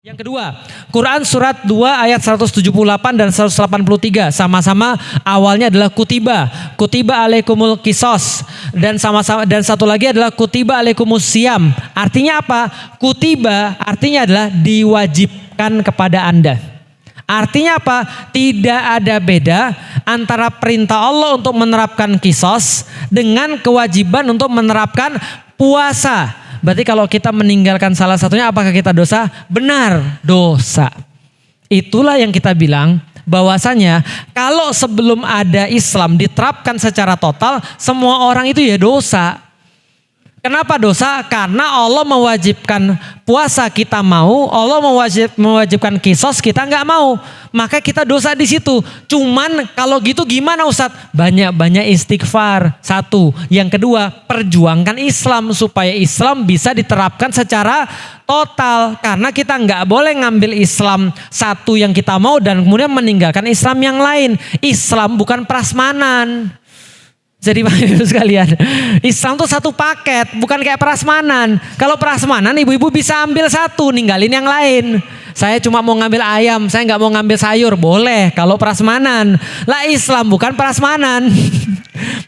Yang kedua, Quran surat 2 ayat 178 dan 183 sama-sama awalnya adalah kutiba alaikumul kisos, dan sama-sama, dan satu lagi adalah kutiba alaikumus siam. Artinya apa? Kutiba artinya adalah diwajibkan kepada Anda. Artinya apa? Tidak ada beda antara perintah Allah untuk menerapkan kisos dengan kewajiban untuk menerapkan puasa. Berarti kalau kita meninggalkan salah satunya, apakah kita dosa? Benar, dosa. Itulah yang kita bilang bahwasanya kalau sebelum ada Islam diterapkan secara total, semua orang itu ya dosa. Kenapa dosa? Karena Allah mewajibkan puasa kita mau, Allah mewajibkan kisos kita nggak mau, maka kita dosa di situ. Cuman kalau gitu gimana Ustadz? Banyak-banyak istighfar. Satu, yang kedua perjuangkan Islam supaya Islam bisa diterapkan secara total. Karena kita nggak boleh ngambil Islam satu yang kita mau dan kemudian meninggalkan Islam yang lain. Islam bukan prasmanan. Jadi Bapak sekalian, Islam tuh satu paket, bukan kayak prasmanan. Kalau prasmanan ibu-ibu bisa ambil satu, ninggalin yang lain. Saya cuma mau ngambil ayam, saya nggak mau ngambil sayur, boleh. Kalau prasmanan, lah Islam bukan prasmanan.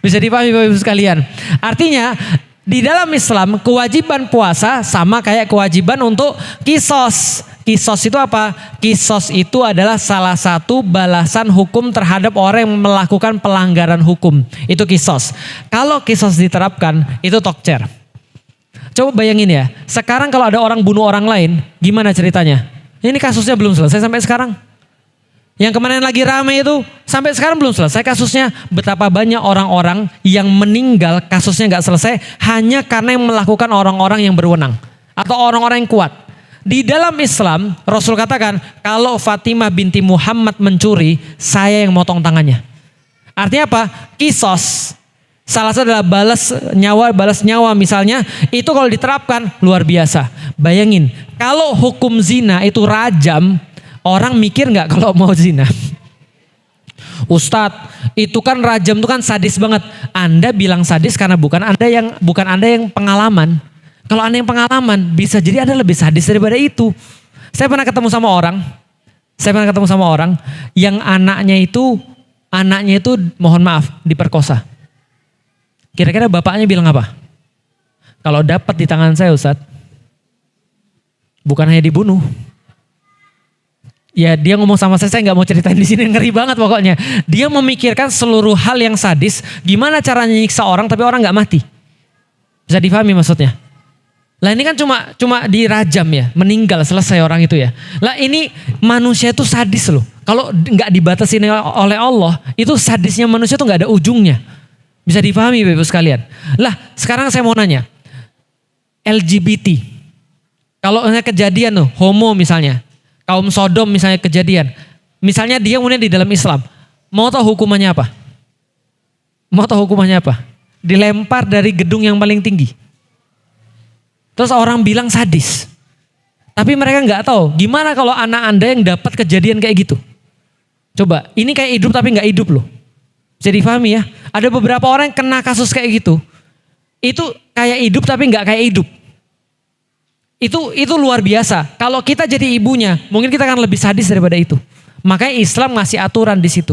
Bisa dipahami Bapak sekalian. Artinya di dalam Islam kewajiban puasa sama kayak kewajiban untuk kisos. Kisos itu apa? Kisos itu adalah salah satu balasan hukum terhadap orang yang melakukan pelanggaran hukum. Itu kisos. Kalau kisos diterapkan, itu tokcer. Coba bayangin ya, sekarang kalau ada orang bunuh orang lain, gimana ceritanya? Ini kasusnya belum selesai sampai sekarang. Yang kemarin lagi rame itu, sampai sekarang belum selesai kasusnya. Betapa banyak orang-orang yang meninggal kasusnya gak selesai hanya karena yang melakukan orang-orang yang berwenang. Atau orang-orang yang kuat. Di dalam Islam, Rasul katakan, kalau Fatimah binti Muhammad mencuri, saya yang motong tangannya. Artinya apa? Kisos. Salah satu adalah balas nyawa misalnya, itu kalau diterapkan luar biasa. Bayangin, kalau hukum zina itu rajam, orang mikir nggak kalau mau zina? Ustadz, itu kan rajam itu kan sadis banget. Anda bilang sadis karena bukan Anda yang pengalaman. Kalau Anda yang pengalaman, bisa jadi Anda lebih sadis daripada itu. Saya pernah ketemu sama orang yang anaknya itu mohon maaf diperkosa. Kira-kira bapaknya bilang apa? Kalau dapat di tangan saya Ustadz, bukan hanya dibunuh. Ya dia ngomong sama saya nggak mau ceritain di sini, ngeri banget pokoknya. Dia memikirkan seluruh hal yang sadis, gimana caranya nyiksa orang tapi orang nggak mati. Bisa dipahami maksudnya? Lah ini kan cuma dirajam ya, meninggal selesai orang itu ya. Lah ini manusia itu sadis loh. Kalau nggak dibatasi oleh Allah, itu sadisnya manusia tuh nggak ada ujungnya. Bisa dipahami Bapak sekalian. Lah sekarang saya mau nanya, LGBT, kalau kejadian tuh homo misalnya, kaum Sodom misalnya kejadian, misalnya dia kemudian di dalam Islam, mau tahu hukumannya apa? Mau tahu hukumannya apa? Dilempar dari gedung yang paling tinggi. Terus orang bilang sadis. Tapi mereka nggak tahu gimana kalau anak Anda yang dapat kejadian kayak gitu. Coba, ini kayak hidup tapi nggak hidup loh. Jadi dipahami ya. Ada beberapa orang yang kena kasus kayak gitu. Itu kayak hidup tapi nggak kayak hidup. Itu luar biasa. Kalau kita jadi ibunya, mungkin kita akan lebih sadis daripada itu. Makanya Islam ngasih aturan di situ.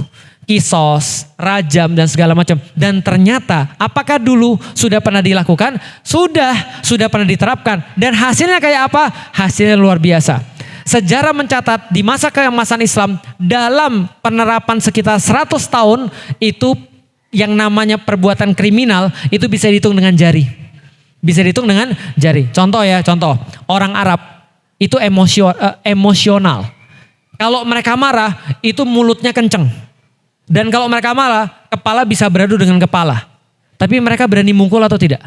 Kisos, rajam dan segala macam. Dan ternyata apakah dulu sudah pernah dilakukan? Sudah pernah diterapkan. Dan hasilnya kayak apa? Hasilnya luar biasa. Sejarah mencatat di masa keemasan Islam dalam penerapan sekitar 100 tahun itu yang namanya perbuatan kriminal itu bisa dihitung dengan jari. Bisa dihitung dengan jari. Contoh. Orang Arab itu emosional. Kalau mereka marah itu mulutnya kenceng. Dan kalau mereka marah, kepala bisa beradu dengan kepala. Tapi mereka berani mukul atau tidak?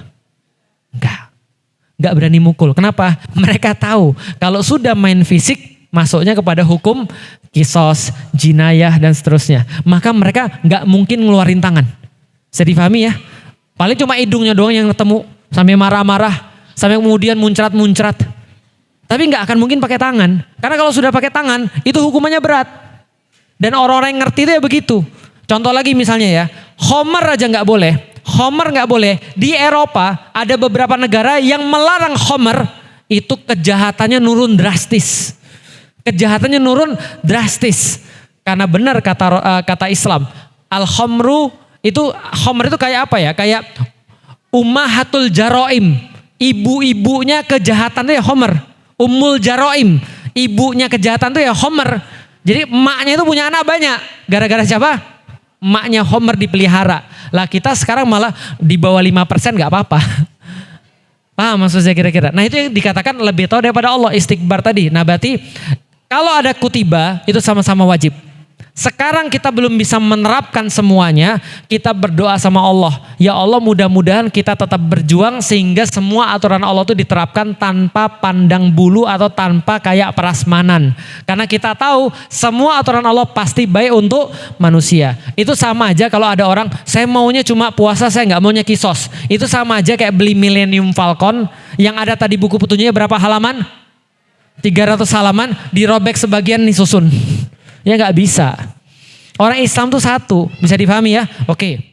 Enggak berani mukul. Kenapa? Mereka tahu kalau sudah main fisik, masuknya kepada hukum kisos, jinayah dan seterusnya. Maka mereka enggak mungkin ngeluarin tangan. Bisa dipahami ya? Paling cuma hidungnya doang yang ketemu. Sampai marah-marah, sampai kemudian muncrat-muncrat. Tapi enggak akan mungkin pakai tangan. Karena kalau sudah pakai tangan, itu hukumannya berat. Dan orang-orang yang ngerti itu ya begitu. Contoh lagi misalnya ya, Homer aja nggak boleh. Homer nggak boleh. Di Eropa ada beberapa negara yang melarang Homer, itu kejahatannya nurun drastis. Kejahatannya nurun drastis. Karena benar kata Islam, homer itu kayak apa ya? Kayak ummahatul jaroim, ibu-ibunya kejahatan itu ya homer. Ummul jaroim, ibunya kejahatan itu ya homer. Jadi emaknya itu punya anak banyak. Gara-gara siapa? Emaknya homer dipelihara. Lah kita sekarang malah di bawah 5% gak apa-apa. Paham maksudnya kira-kira? Nah itu yang dikatakan lebih tahu daripada Allah, istikbar tadi. Nah berarti kalau ada kutiba itu sama-sama wajib. Sekarang kita belum bisa menerapkan semuanya, kita berdoa sama Allah. Ya Allah mudah-mudahan kita tetap berjuang sehingga semua aturan Allah itu diterapkan tanpa pandang bulu atau tanpa kayak prasmanan. Karena kita tahu semua aturan Allah pasti baik untuk manusia. Itu sama aja kalau ada orang, saya maunya cuma puasa, saya nggak maunya kisos. Itu sama aja kayak beli Millennium Falcon yang ada tadi buku petunjuknya berapa halaman? 300 halaman, dirobek sebagian nih susun. Ya nggak bisa. Orang Islam tuh satu, bisa dipahami ya? Oke.